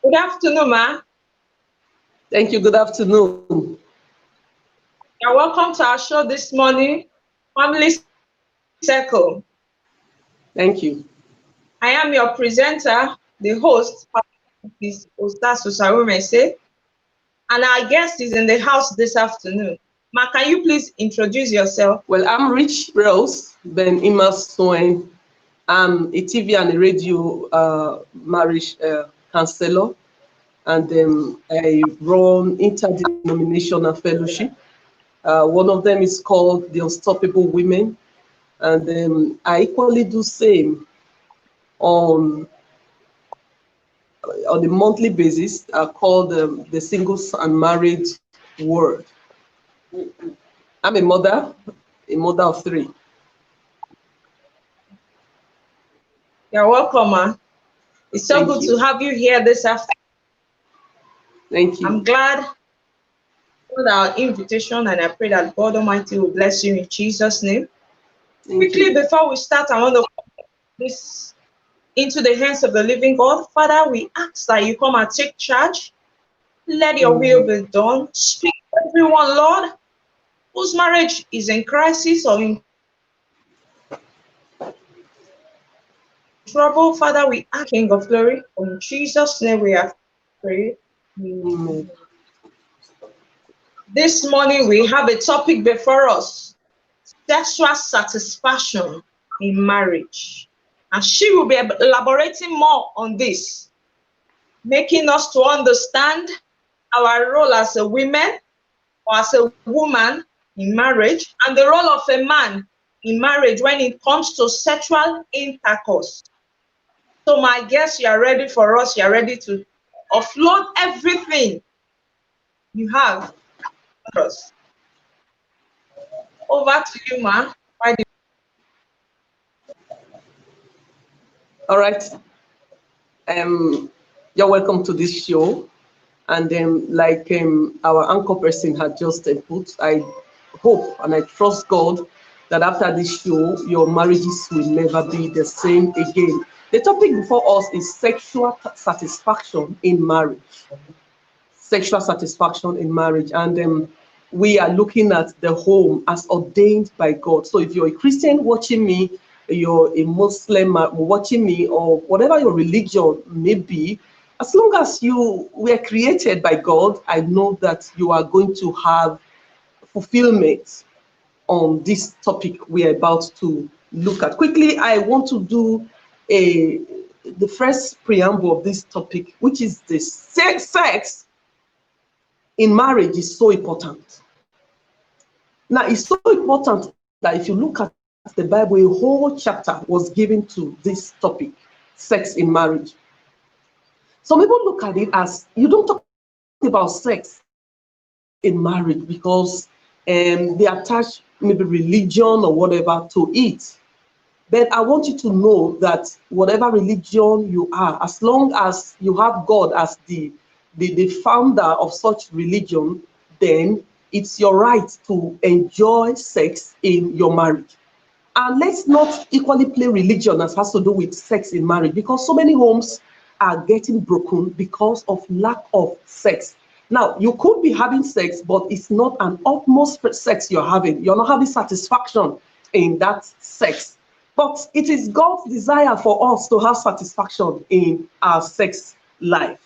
Good afternoon, ma. Thank you. Good afternoon. You're welcome to our show this morning, Family Circle. Thank you. I am your presenter, the host, is Sxxual, and our guest is in the house this afternoon. Ma, can you please introduce yourself? Well, I'm Rich Rose Ben Ima Swain. I'm a TV and a radio marriage counselor, and I run interdenominational fellowship. One of them is called the Unstoppable Women, and I equally do same on a monthly basis, called the Singles and Married World. I'm a mother of three. You're welcome, ma. It's so Thank good you. to have you here this afternoon. Thank I'm you. glad for our invitation, and I pray that God Almighty will bless you in Jesus' name. Thank Quickly, you. before we start, I want to put this into the hands of the living God. Father, we ask that you come and take charge. Let your will be done. Speak to everyone, Lord, whose marriage is in crisis or in trouble. Father, we ask, King of glory, in Jesus' name we have prayed. Amen. This morning we have a topic before us: sexual satisfaction in marriage. And she will be elaborating more on this, making us to understand our role as a woman or as a woman in marriage, and the role of a man in marriage when it comes to sexual intercourse. So my guess, you are ready for us. You are ready to offload everything you have for us. Over to you, ma. All right. You're welcome to this show. And like our anchor person had just put, I hope and I trust God that after this show, your marriages will never be the same again. The topic before us is sexual satisfaction in marriage. Sexual satisfaction in marriage. And we are looking at the home as ordained by God. So if you're a Christian watching me, you're a Muslim watching me, or whatever your religion may be, as long as you were created by God, I know that you are going to have fulfillment on this topic we are about to look at. Quickly, I want to do the first preamble of this topic, which is the sex in marriage is so important. Now, it's so important that if you look at the Bible, a whole chapter was given to this topic, sex in marriage. Some people look at it as you don't talk about sex in marriage because they attach maybe religion or whatever to it. But I want you to know that whatever religion you are, as long as you have God as the founder of such religion, then it's your right to enjoy sex in your marriage. And let's not equally play religion as has to do with sex in marriage, because so many homes are getting broken because of lack of sex. Now, you could be having sex, but it's not an utmost sex you're having. You're not having satisfaction in that sex. But it is God's desire for us to have satisfaction in our sex life.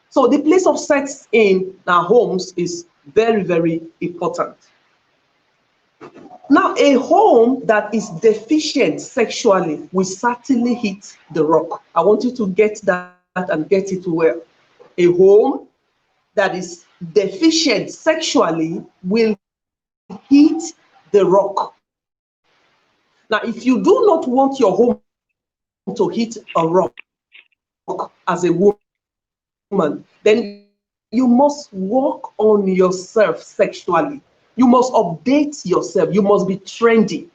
So the place of sex in our homes is very, very important. Now, a home that is deficient sexually will certainly hit the rock. I want you to get that and get it well. A home that is deficient sexually will hit the rock. Now, if you do not want your home to hit a rock as a woman, then you must work on yourself sexually. You must update yourself. You must be trendy.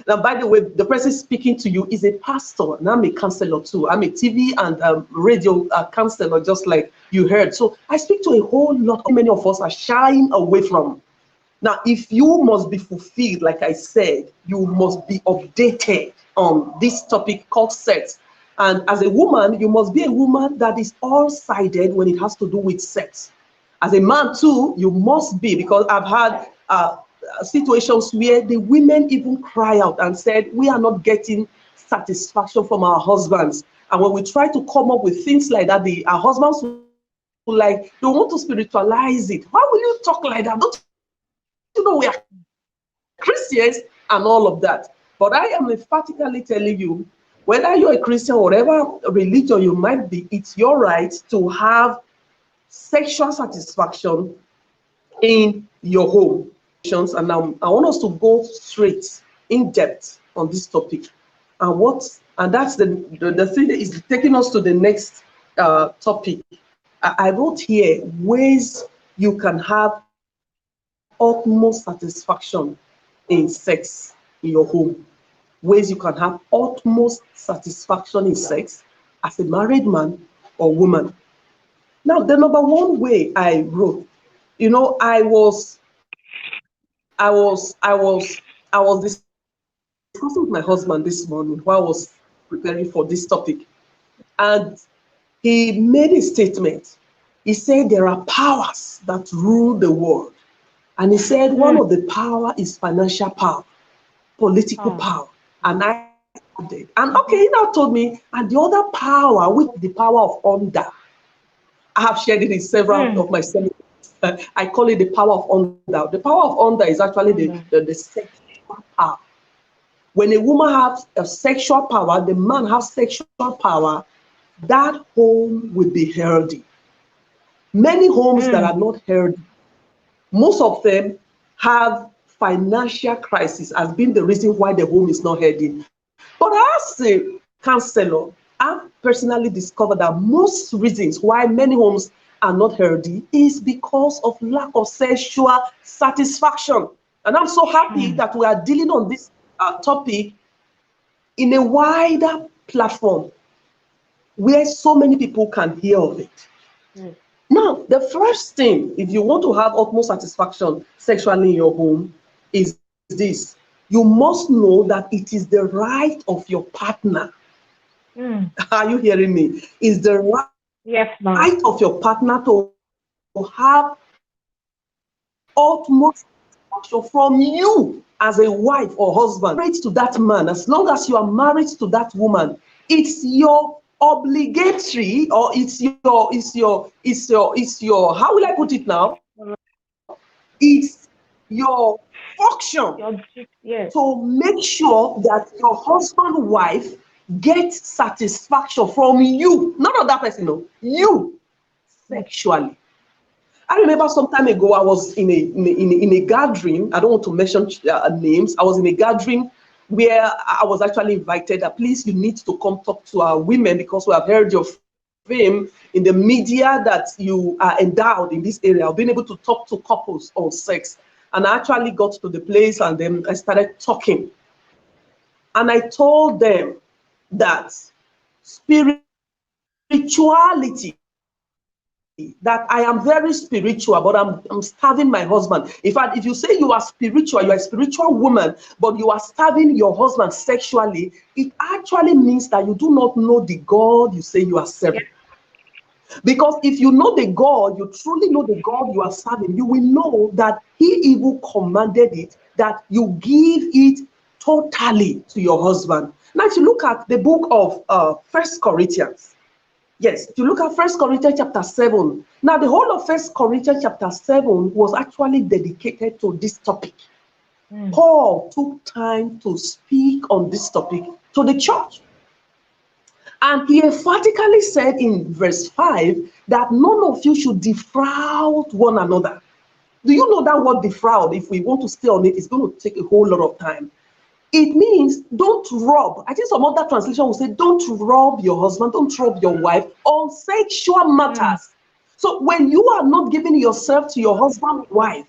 Now, by the way, the person speaking to you is a pastor, and I'm a counselor too. I'm a TV and radio counselor, just like you heard. So I speak to a whole lot. Many of us are shying away from. Now, if you must be fulfilled, like I said, you must be updated on this topic called sex. And as a woman, you must be a woman that is all-sided when it has to do with sex. As a man too, you must be, because I've had situations where the women even cry out and said, we are not getting satisfaction from our husbands. And when we try to come up with things like that, our husbands will like, they want to spiritualize it. Why will you talk like that? Don't you know we are Christians and all of that? But I am emphatically telling you, whether you're a Christian or whatever religion you might be, it's your right to have sexual satisfaction in your home. And now I want us to go straight in depth on this topic. And that's the thing that is taking us to the next topic. I wrote here ways you can have utmost satisfaction in sex in your home. Ways you can have utmost satisfaction in sex as a married man or woman. Now, the number one way I wrote, you know, I was discussing with my husband this morning while I was preparing for this topic, and he made a statement. He said there are powers that rule the world, and he said one of the power is financial power, political power, and I did. And okay, he now told me, and the other power, which is the power of under. I have shared it in several of my seminars. I call it the power of under. The power of under is actually the sexual power. When a woman has a sexual power, the man has sexual power, that home will be healthy. Many homes that are not healthy, most of them have financial crisis as being the reason why the home is not healthy. But as a counselor, I've personally discovered that most reasons why many homes are not healthy is because of lack of sexual satisfaction. And I'm so happy that we are dealing on this topic in a wider platform where so many people can hear of it. Now, the first thing, if you want to have utmost satisfaction sexually in your home, is this. You must know that it is the right of your partner. Are you hearing me? It's the right of your partner to have utmost satisfaction from you as a wife or husband. Married to that man, as long as you are married to that woman, it's your obligatory, or it's your, how will I put it now? It's your function to make sure that your husband, wife gets satisfaction from you, not of that person, no, you, sexually. I remember some time ago, I was in a gathering. I don't want to mention names. I was in a gathering where I was actually invited that, please, you need to come talk to our women because we have heard your fame in the media that you are endowed in this area of being able to talk to couples on sex. And I actually got to the place and then I started talking. And I told them that spirituality, that I am very spiritual, but I'm starving my husband. In fact, if you say you are spiritual, you are a spiritual woman, but you are starving your husband sexually, it actually means that you do not know the God you say you are serving. Because if you know the God, you truly know the God you are serving, you will know that he even commanded it, that you give it totally to your husband. Now, if you look at the book of 1 Corinthians, yes, if you look at 1 Corinthians chapter 7, now the whole of 1 Corinthians chapter 7 was actually dedicated to this topic. Paul took time to speak on this topic to the church. And he emphatically said in verse 5 that none of you should defraud one another. Do you know that word defraud? If we want to stay on it, it's going to take a whole lot of time. It means don't rob. I think some other translation will say don't rob your husband, don't rob your wife on sexual matters. So when you are not giving yourself to your husband or wife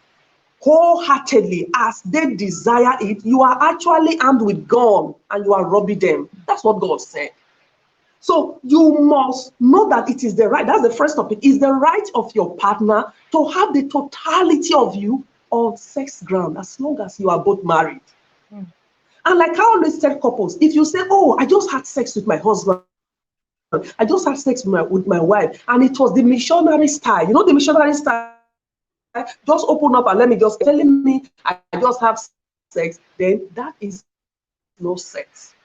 wholeheartedly as they desire it, you are actually armed with gun and you are robbing them. That's what God said. So you must know that it is the right, that's the first topic, is the right of your partner to have the totality of you on sex ground as long as you are both married. And like I always tell couples, if you say, oh, I just had sex with my husband I just had sex with my wife, and it was the missionary style. You know the missionary style? Just open up and let me just telling me I just have sex, then that is no sex.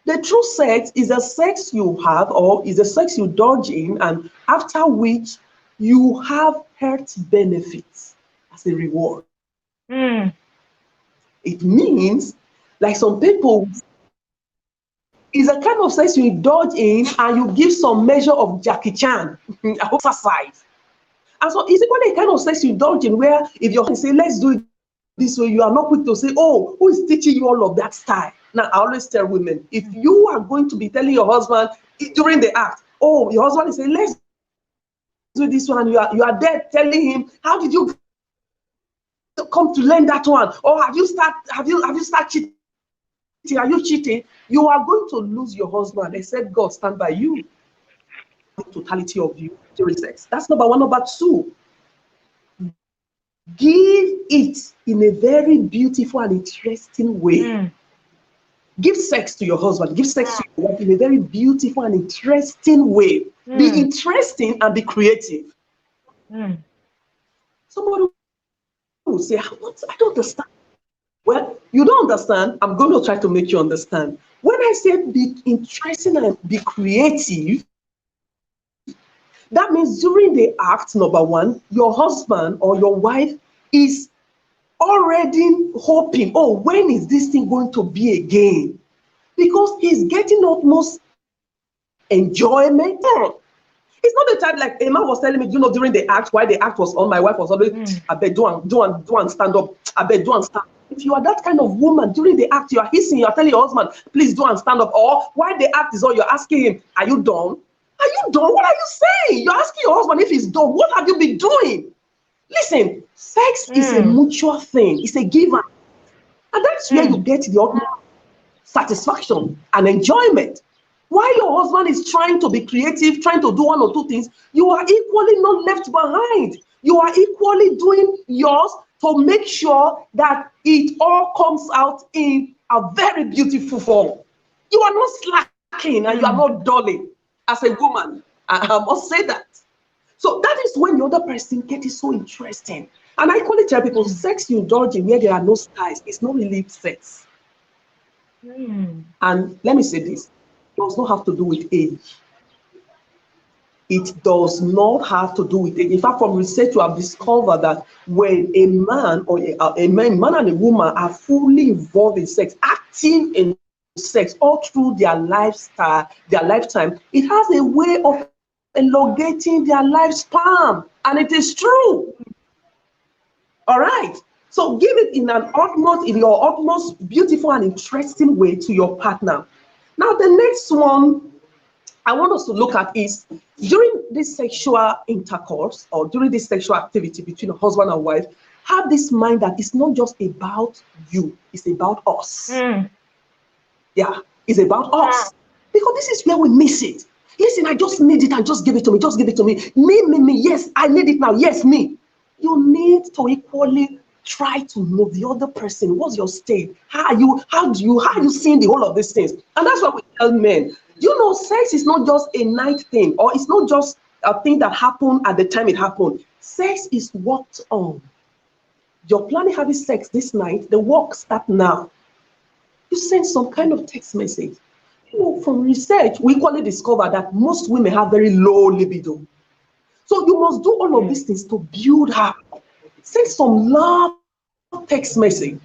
The true sex is a sex you have, or is a sex you indulge in, and after which you have health benefits as a reward. Mm. It means, like some people, is a kind of sex you indulge in and you give some measure of Jackie Chan exercise. And so it's equally a kind of sex you indulge in where if your husband say, let's do it this way, you are not quick to say, oh, who is teaching you all of that style? Now, I always tell women, if you are going to be telling your husband during the act, oh, your husband is saying, let's do this one, you are there telling him, how did you come to learn that one? Or have you started cheating? Are you cheating? You are going to lose your husband, except God stand by you. The totality of you during sex. That's number one. Number two, give it in a very beautiful and interesting way. Mm. Give sex to your husband, give sex to your wife in a very beautiful and interesting way. Be interesting and be creative. Mm. Somebody will say, what? I don't understand. Well, you don't understand. I'm going to try to make you understand. When I say be interesting and be creative, that means during the act, number one, your husband or your wife is already hoping, oh, when is this thing going to be again? Because he's getting utmost enjoyment. It's not the time like a man was telling me, during the act, while the act was on, my wife was always, I beg, do and stand up. I beg, do and stand. If you are that kind of woman, during the act, you are hissing, you are telling your husband, please do and stand up. Or while the act is on, you're asking him, are you done? Are you done? What are you saying? You're asking your husband if he's done. What have you been doing? Listen, sex is a mutual thing. It's a giver. And that's where you get the ultimate satisfaction and enjoyment. While your husband is trying to be creative, trying to do one or two things, you are equally not left behind. You are equally doing yours to make sure that it all comes out in a very beautiful form. You are not slacking and you are not dulling as a woman. I must say that. So that is when the other person gets it so interesting. And I equally tell people, sex you indulge in where there are no styles, it's not really sex. And let me say this, it does not have to do with age. It does not have to do with age. In fact, from research, you have discovered that when a man or a man and a woman are fully involved in sex, active in sex all through their lifestyle, their lifetime, it has a way of elongating their lifespan. And it is true. All right. So give it in your utmost beautiful and interesting way to your partner. Now, the next one I want us to look at is during this sexual intercourse or during this sexual activity between a husband and wife, have this mind that it's not just about you, it's about us. Yeah, it's about us. Because this is where we miss it. Listen, I just need it and just give it to me. Just give it to me. Me. Yes, I need it now. Yes, me. You need to equally try to know the other person. What's your state? How are you seeing the whole of these things? And that's what we tell men. Sex is not just a night thing, or it's not just a thing that happened at the time it happened. Sex is worked on. You're planning having sex this night, the work starts now. You send some kind of text message. From research, we equally discover that most women have very low libido. So you must do all of these things to build her. Send some love text message.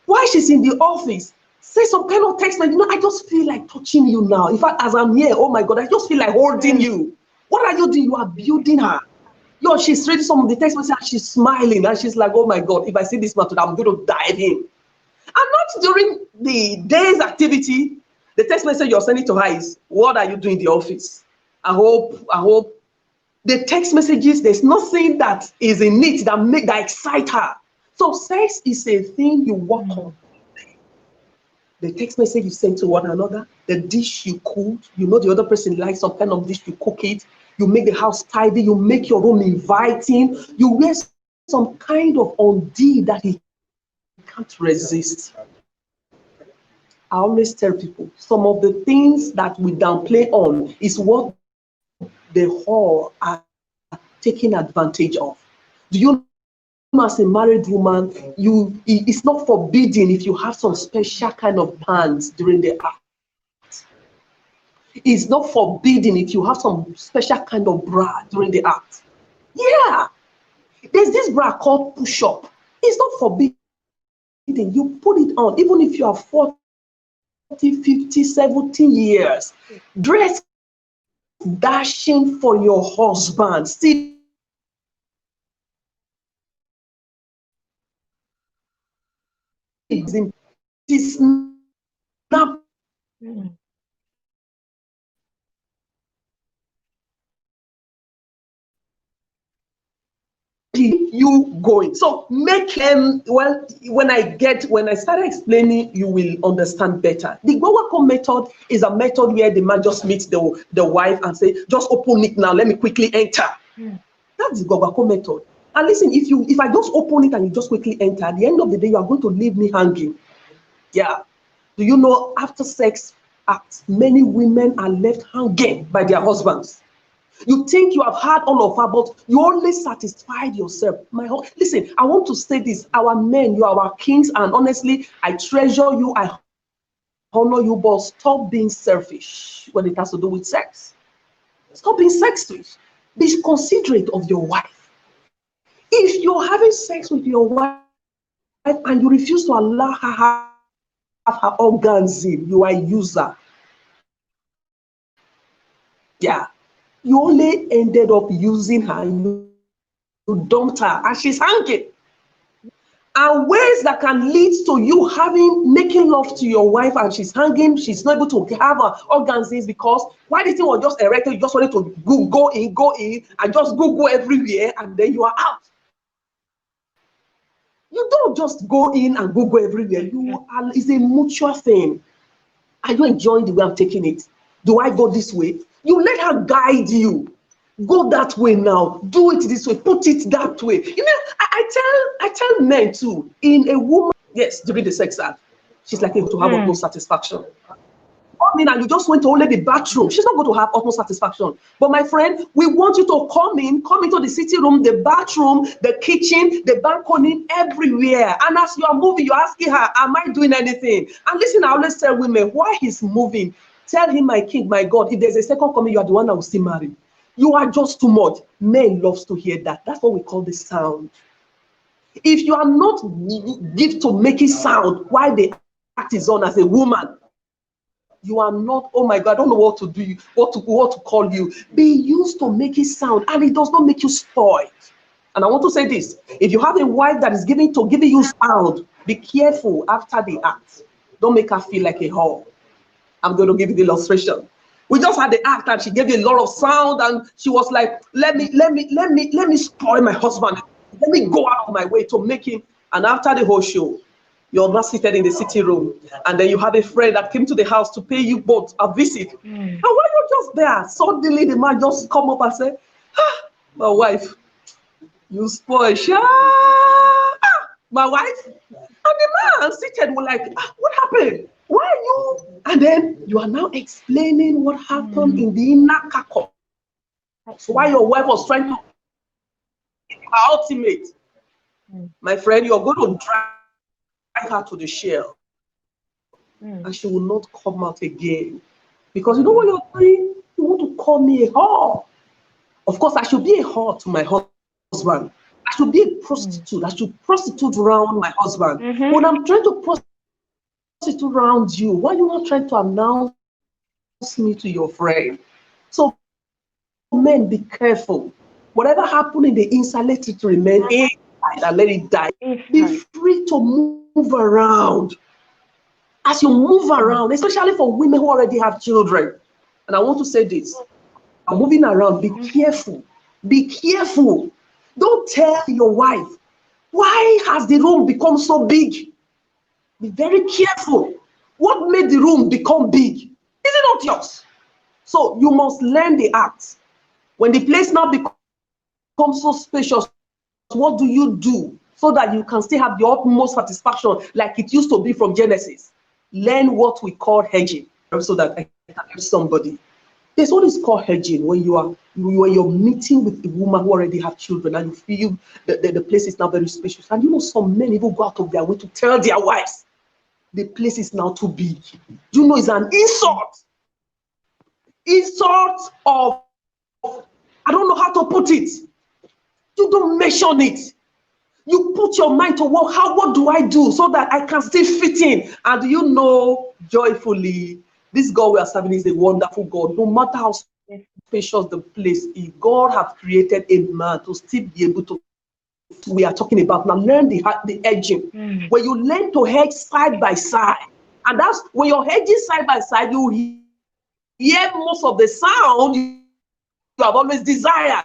While she's in the office, say some kind of text message. I just feel like touching you now. In fact, as I'm here, oh my God, I just feel like holding you. What are you doing? You are building her. She's reading some of the text messages and she's smiling and she's like, oh my God, if I see this man today, I'm going to dive in. And not during the day's activity, the text message you're sending to her is, what are you doing in the office? I hope. The text messages, there's nothing that is in it that excite her. So sex is a thing you work on. The text message you send to one another, the dish you cooked, the other person likes some kind of dish, you cook it, you make the house tidy, you make your room inviting, you wear some kind of undie that he can't resist. I always tell people some of the things that we downplay on is what the whole are taking advantage of. Do you know, as a married woman, it's not forbidden if you have some special kind of pants during the act. It's not forbidden if you have some special kind of bra during the act. Yeah, there's this bra called push-up. It's not forbidden. You put it on, even if you are 40, 50, 70 years. Dress dashing for your husband. Still be Mm. you going. So make well, when I started explaining, you will understand better. The Gwawako method is a method where the man just meets the wife and say, just open it now, let me quickly enter. Mm. That's the Gwawako method. And listen, if I just open it and you just quickly enter, at the end of the day, you are going to leave me hanging. Yeah. Do you know, after sex acts, many women are left hanging by their husbands. You think you have had all of her, but you only satisfied yourself. Listen, I want to say this. Our men, you are our kings, and honestly, I treasure you, I honor you, but stop being selfish when it has to do with sex. Stop being selfish. Be considerate of your wife. If you're having sex with your wife and you refuse to allow her have her organs in, you are a user. Yeah. You only ended up using her, you dumped her, and she's hanging. And ways that can lead to you making love to your wife and she's hanging, she's not able to have her organs is because why the thing was just erected, you just wanted to go in, and just go everywhere, and then you are out. You don't just go in and go everywhere. It's a mutual thing. Are you enjoying the way I'm taking it? Do I go this way? You let her guide you. Go that way now. Do it this way. Put it that way. You know, I tell men too. In a woman, yes, during the sex act, she's likely to have utmost satisfaction. And you just went to only the bathroom. She's not going to have utmost satisfaction. But my friend, we want you to come into the sitting room, the bathroom, the kitchen, the balcony, everywhere. And as you are moving, you're asking her, am I doing anything? And listen, I always tell women, why he's moving, tell him, my king, my God, if there's a second coming, you are the one that will still marry. You are just too much. Men loves to hear that. That's what we call the sound. If you are not give to make it sound while the act is on as a woman, you are not, oh my God, I don't know what to do, what to call you. Be used to make it sound, and it does not make you spoiled. And I want to say this: if you have a wife that is giving you sound, be careful after the act. Don't make her feel like a whore. I'm going to give you the illustration. We just had the act and she gave you a lot of sound, and she was like, let me spoil my husband. Let me go out of my way to make him. And after the whole show, you're not seated in the sitting room, and then you have a friend that came to the house to pay you both a visit. And while you're just there, suddenly the man just come up and say, my wife, you spoil, my wife. And the man seated was like, what happened? Why are you? And then you are now explaining what happened in the inner cackle. So why your wife was trying to her ultimate. My friend, you're going to drive her to the shell, and she will not come out again. Because you know what you're doing? You want to call me a whore. Of course, I should be a whore to my husband. I should be a prostitute. I should prostitute around my husband. When I'm trying to prostitute around you, why are you not trying to announce me to your friend? So men, be careful. Whatever happened in the inside, let it remain inside and let it die. Be free to move around. As you move around, especially for women who already have children. And I want to say this: moving around, be careful. Be careful. Don't tell your wife, why has the room become so big? Be very careful. What made the room become big? Is it not yours? So you must learn the act. When the place now becomes so spacious, what do you do so that you can still have the utmost satisfaction like it used to be from Genesis? learn what we call hedging, so that I can help somebody. There's what is called hedging, when you're meeting with a woman who already have children, and you feel the place is now very spacious. And you know, some men even go out of their way to tell their wives the place is now too big. You know, it's an insult. Insult of, I don't know how to put it. You don't mention it. You put your mind to work. What do I do so that I can still fit in? And you know, joyfully, this God we are serving is a wonderful God. No matter how spacious the place is, God has created a man to still be able to. We are talking about now. Learn the edging. When you learn to hedge side by side, and that's when you're hedging side by side, you hear most of the sound you have always desired.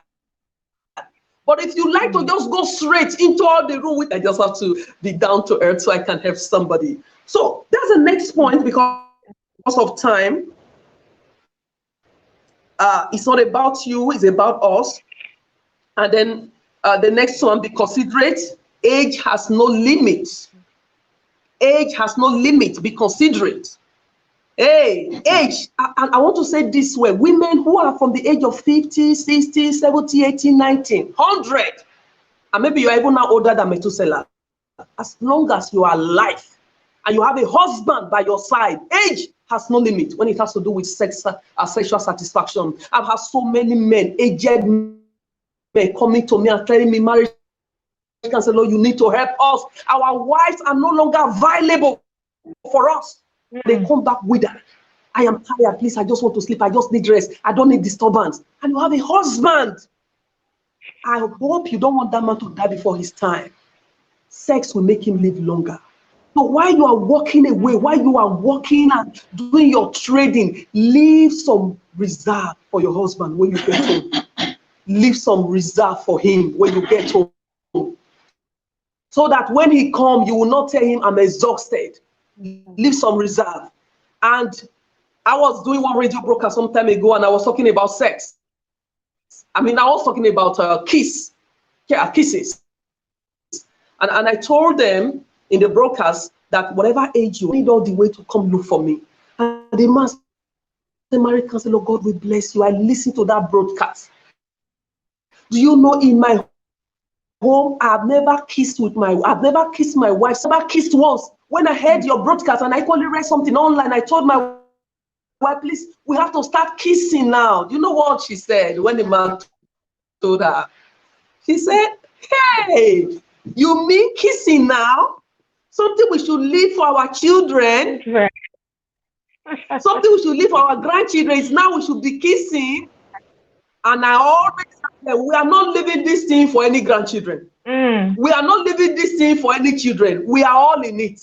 But if you like to just go straight into all the room, I just have to be down to earth so I can help somebody. So that's the next point, because of time. It's not about you, it's about us. And then the next one, be considerate. Age has no limit. Age has no limit. Be considerate. Hey, age, I want to say this way. Women who are from the age of 50, 60, 70, 80, 90, 100, and maybe you're even now older than Methuselah, as long as you are alive and you have a husband by your side, age has no limit when it has to do with sex, sexual satisfaction. I've had so many men, aged men, coming to me and telling me, marriage counselor, you need to help us. Our wives are no longer available for us. They come back with that. I am tired, please, I just want to sleep, I just need rest, I don't need disturbance. And you have a husband. I hope you don't want that man to die before his time. Sex will make him live longer. So while you are walking away, while you are working and doing your trading, leave some reserve for your husband when you get home. Leave some reserve for him when you get home. So that when he comes, you will not tell him, I'm exhausted. Leave some reserve. And I was doing one radio broadcast some time ago, and I was talking about sex. I was talking about kisses. And I told them in the broadcast that whatever age you need all the way to come look for me. And the man said, Marriage Counselor, God will bless you. I listened to that broadcast. Do you know, in my home, I've never kissed my wife, never kissed once. When I heard your broadcast and I equally read something online, I told my wife, please, we have to start kissing now. You know what she said when the man told her? She said, hey, you mean kissing now? Something we should leave for our children. Something we should leave for our grandchildren is now we should be kissing. And I always say, we are not leaving this thing for any grandchildren. We are not leaving this thing for any children. We are all in it.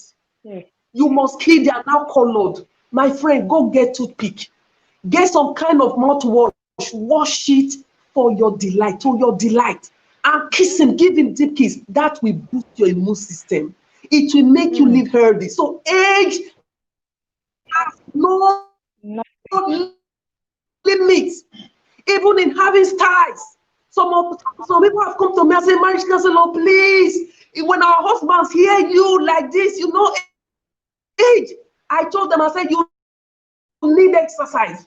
You must kill, they are now colored. My friend, go get toothpick. Get some kind of mouthwash. Wash it for your delight, to your delight. And kiss him, give him deep kiss. That will boost your immune system. It will make you live healthy. So age has no limit. Even in having styles. Some people have come to me and say, Marriage Counselor, please, when our husbands hear you like this, you know, age. I told them, I said, you need exercise.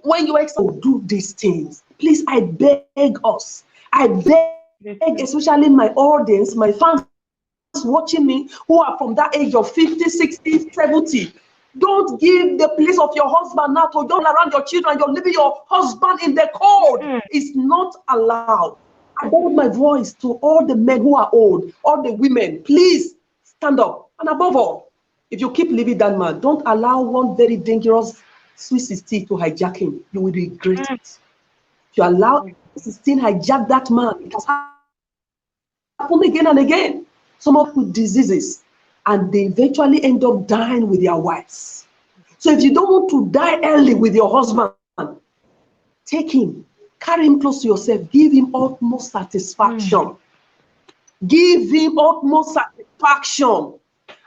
When you exercise, do these things. Please, I beg us. I beg, especially my audience, my fans watching me, who are from that age of 50, 60, 70. Don't give the place of your husband now to don't around your children. You're leaving your husband in the cold. It's not allowed. I beg my voice to all the men who are old, all the women, please stand up. And above all, if you keep leaving that man, don't allow one very dangerous Sweet 16 to hijack him. You will regret it. If you allow 16 hijack that man, it has happened again and again. Some of with diseases, and they eventually end up dying with their wives. So if you don't want to die early with your husband, take him, carry him close to yourself, give him utmost satisfaction. Give him utmost satisfaction.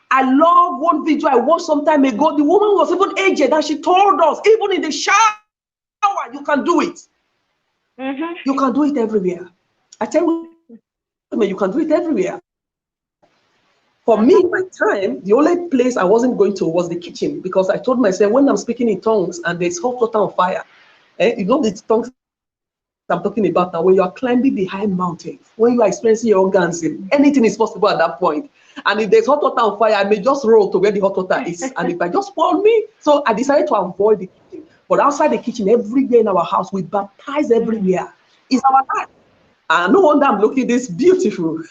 I love one video I watched some time ago. The woman was even aged and she told us, even in the shower, you can do it. You can do it everywhere. I tell you, you can do it everywhere. For me, my time, the only place I wasn't going to was the kitchen, because I told myself, when I'm speaking in tongues and there's hot water on fire, you know the tongues I'm talking about now, when you are climbing the high mountains, when you are experiencing your organs, anything is possible at that point. And if there's hot water on fire, I may just roll to where the hot water is. And if I just fall me, so I decided to avoid the kitchen. But outside the kitchen, everywhere in our house, we baptize everywhere. It's our life. And no wonder I'm looking this beautiful.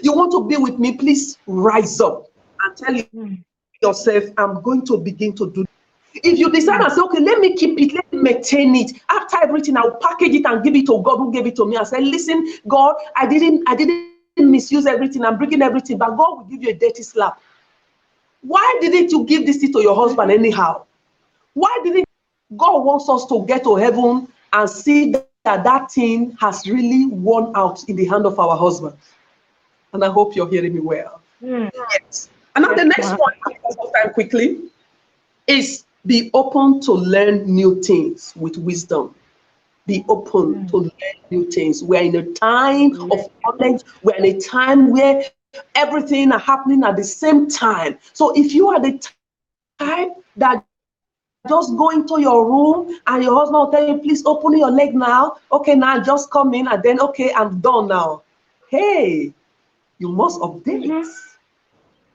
You want to be with me? Please rise up and tell yourself, I'm going to begin to do. If you decide and say, okay, let me keep it, let me maintain it. After everything, I'll package it and give it to God who gave it to me. And say, listen, God, I didn't misuse everything. I'm bringing everything, but God will give you a dirty slap. Why didn't you give this thing to your husband anyhow? Why didn't God wants us to get to heaven and see that thing has really won out in the hand of our husband? And I hope you're hearing me well. Yes. And now the next point, time quickly, is be open to learn new things with wisdom. Be open to learn new things. We're in a time of knowledge. We're in a time where everything is happening at the same time. So if you are the type that just go into your room and your husband will tell you, please open your leg now. Okay, now just come in, and then, okay, I'm done now. Hey, you must update.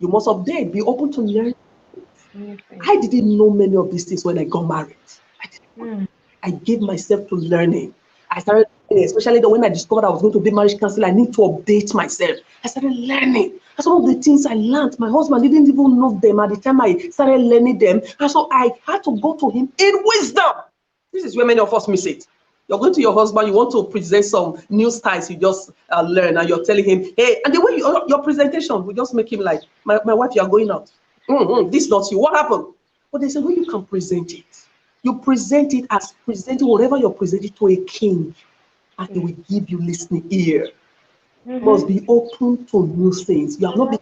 You must update. Be open to learn. I didn't know many of these things when I got married. I gave myself to learning. I started learning, especially when I discovered I was going to be marriage counselor. I need to update myself. I started learning. And some of the things I learned, my husband didn't even know them at the time I started learning them. And so I had to go to him in wisdom. This is where many of us miss it. You're going to your husband, you want to present some new styles you just learn, and you're telling him, hey, and the way your presentation will just make him like, my wife, you are going out. This is not you. What happened? But they say, well, you can present it. You present it as presenting whatever you're presenting to a king, and he will give you listening ear. You must be open to new things. You have not been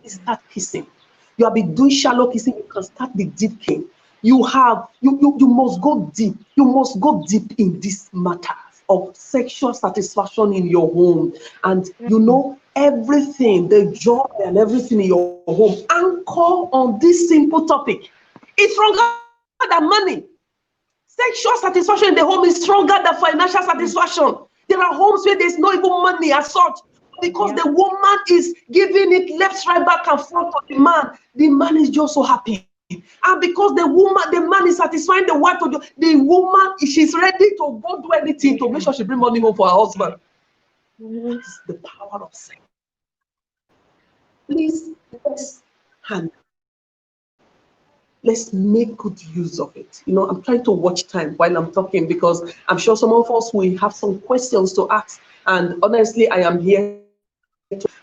start kissing. You have been doing shallow kissing. You can start the deep kissing. You must go deep. You must go deep in this matter of sexual satisfaction in your home, and you know everything, the joy and everything in your home. Anchor on this simple topic. It's stronger than money. Sexual satisfaction in the home is stronger than financial satisfaction. There are homes where there's no even money as such, because the woman is giving it left, right, back and forth to the man is just so happy. And because the man is satisfying the wife, the woman, she's ready to go do anything to make sure she bring money home for her husband. That is the power of sex. Please, let's make good use of it. You know, I'm trying to watch time while I'm talking, because I'm sure some of us will have some questions to ask. And honestly, I am here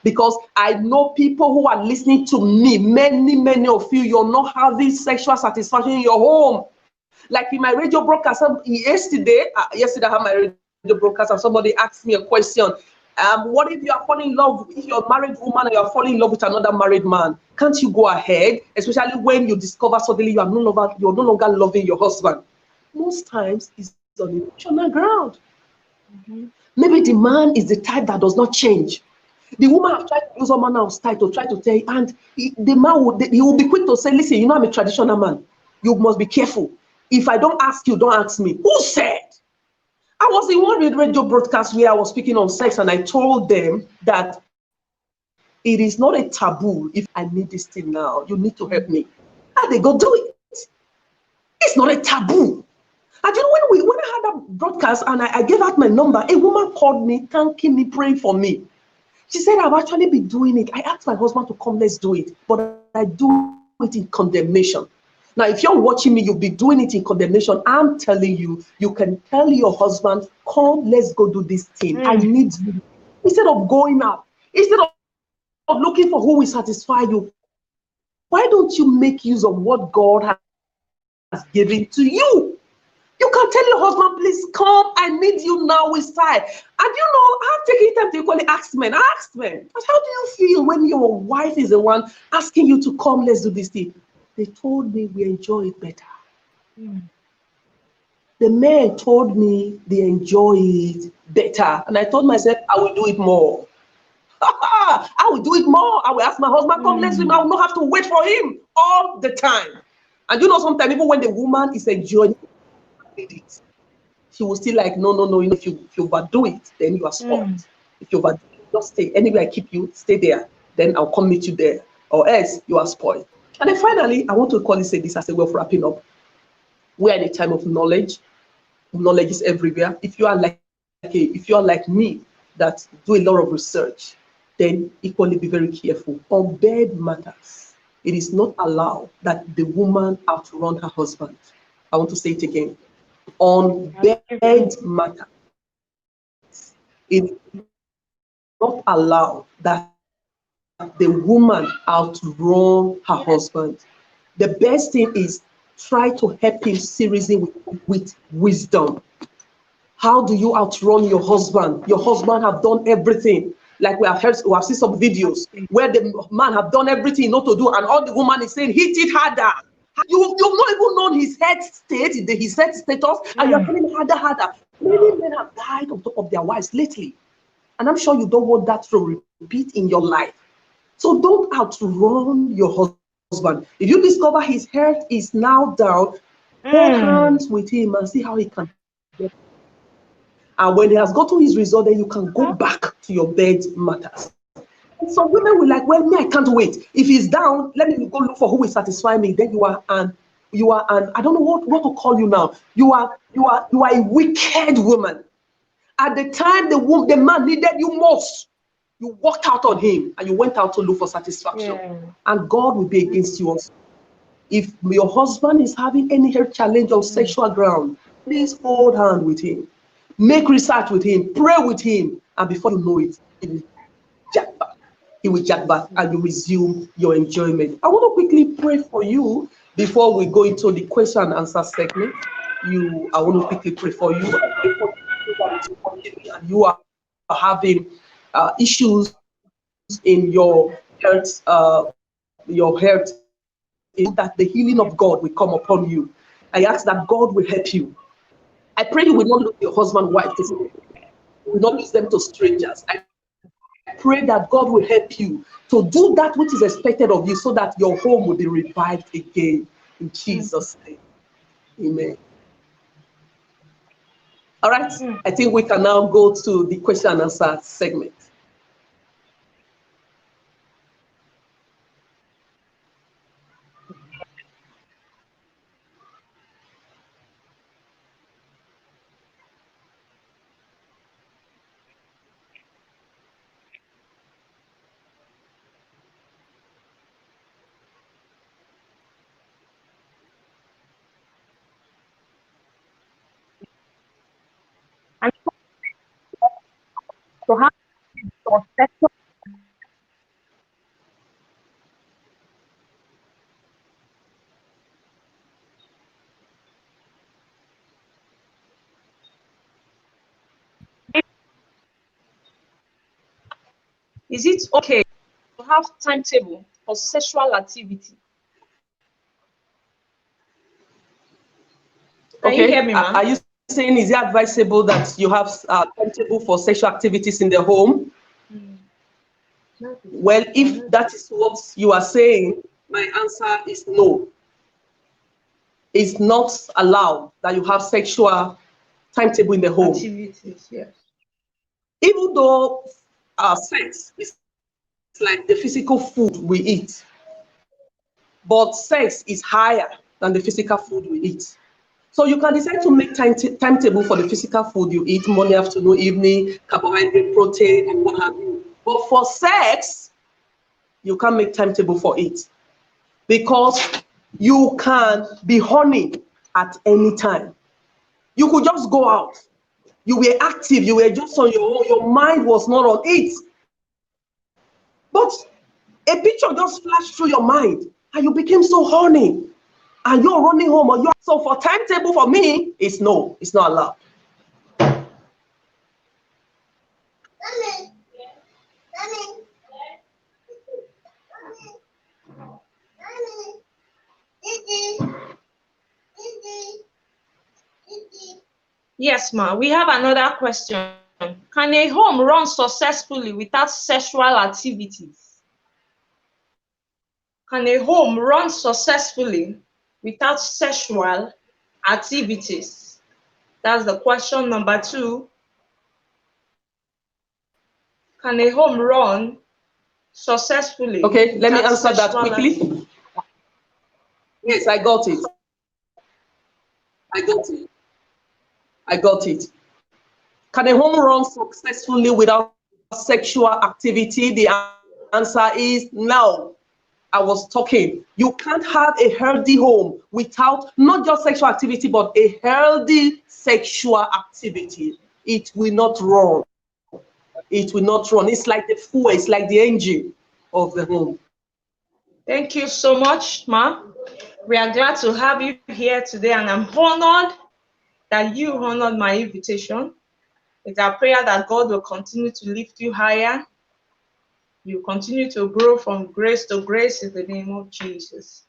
because I know people who are listening to me, many of you, you're not having sexual satisfaction in your home. Like in my radio broadcast yesterday I had my radio broadcast, and somebody asked me a question. What if you are falling in love, if you're a married woman and you're falling in love with another married man? Can't you go ahead, especially when you discover suddenly you're no longer loving your husband? Most times it's on emotional ground. Maybe the man is the type that does not change. The woman have tried to use all manner of style to try to tell you, and the man will be quick to say, listen, you know, I'm a traditional man. You must be careful. If I don't ask you, don't ask me. Who said? I was in one radio broadcast where I was speaking on sex, and I told them that it is not a taboo. If I need this thing now, you need to help me. And they go do it. It's not a taboo. And you know, when I had that broadcast and I gave out my number, a woman called me, thanking me, praying for me. She said, I've actually been doing it. I asked my husband to come, let's do it. But I do it in condemnation. Now, if you're watching me, you'll be doing it in condemnation. I'm telling you, you can tell your husband, come, let's go do this thing. I need you. Instead of going out, instead of looking for who will satisfy you, why don't you make use of what God has given to you? You can tell your husband, please come, I need you now, we start. And you know, I'm taking time to equally ask men. But how do you feel when your wife is the one asking you to come, let's do this thing? They told me we enjoy it better. The men told me they enjoy it better. And I told myself I will do it more. I will do it more. I will ask my husband, come, let's swim. I will not have to wait for him all the time. And you know, sometimes even when the woman is enjoying it, she will still like, no, no, no. You know, if you overdo it, then you are spoiled. If you overdo it, just stay. Anywhere I keep you, stay there. Then I'll come meet you there. Or else you are spoiled. And then finally, I want to call it, say this as a way of wrapping up. We're in a time of knowledge. Knowledge is everywhere. If you are like me, that do a lot of research, then equally be very careful. On bed matters, it is not allowed that the woman outrun her husband. I want to say it again. On bed matters, it is not allowed that the woman outrun her husband. The best thing is try to help him seriously with wisdom. How do you outrun your husband? Your husband have done everything. Like we have seen some videos where the man have done everything not to do, and all the woman is saying, hit it harder. You've not even known his head state, his head status, and you're telling him harder, harder. Many men have died on top of their wives lately. And I'm sure you don't want that to repeat in your life. So don't outrun your husband. If you discover his health is now down, hold hands with him and see how he can get. And when he has gotten his result, then you can go back to your bed matters. And some women will like, well, me, I can't wait. If he's down, let me go look for who will satisfy me. Then you are an I don't know what to call you now. You are a wicked woman. At the time the man needed you most, you walked out on him and you went out to look for satisfaction. And God will be against you also. If your husband is having any health challenge on sexual ground, please hold hand with him. Make research with him, pray with him, and before you know it, he will jack back. He will jack back and you resume your enjoyment. I want to quickly pray for you before we go into the question and answer segment. I want to quickly pray for you. And you are having issues in your health, that the healing of God will come upon you. I ask that God will help you. I pray you will not lose your husband, wife, you will not lose them to strangers. I pray that God will help you to do that which is expected of you so that your home will be revived again. In Jesus' name. Amen. All right, I think we can now go to the question and answer segment. So how sexual Is it okay to have timetable for sexual activity? Can you hear me, ma'am? Are you saying is it advisable that you have a timetable for sexual activities in the home? Well, if that is what you are saying, my answer is no. It's not allowed that you have sexual timetable in the home. Activities, yes. Even though our sex is like the physical food we eat, but sex is higher than the physical food we eat. So you can decide to make timetable for the physical food you eat, morning, afternoon, evening, carbohydrate, protein, and what have you. But for sex, you can't make timetable for it because you can be horny at any time. You could just go out. You were active. You were just on your own. Your mind was not on it. But a picture just flashed through your mind and you became so horny. And you're running home, or so for timetable for me, it's no, it's not allowed. Yes, ma. We have another question Can a home run successfully without sexual activities? Can a home run successfully without sexual activities? That's the question number 2. Can a home run successfully? Okay, let me without answer that sexual quickly. activity? Yes, I got it. I got it. I got it. Can a home run successfully without sexual activity? The answer is no. I was talking. You can't have a healthy home without not just sexual activity, but a healthy sexual activity. It will not run. It will not run. It's like the fuel, it's like the engine of the home. Thank you so much, Ma. We are glad to have you here today, and I'm honored that you honored my invitation. It's our prayer that God will continue to lift you higher. You continue to grow from grace to grace in the name of Jesus.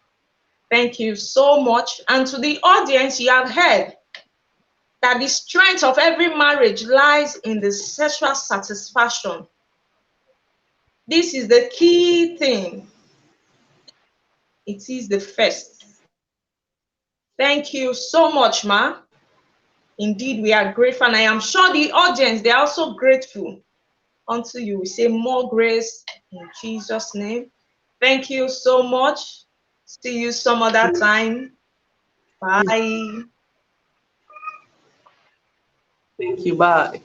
Thank you so much. And to the audience, you have heard that the strength of every marriage lies in the sexual satisfaction. This is the key thing. It is the first. Thank you so much, Ma. Indeed, we are grateful, and I am sure the audience, they are also grateful. Unto you, we say more grace in Jesus' name. Thank you so much. See you some other time. Bye. Thank you. Bye.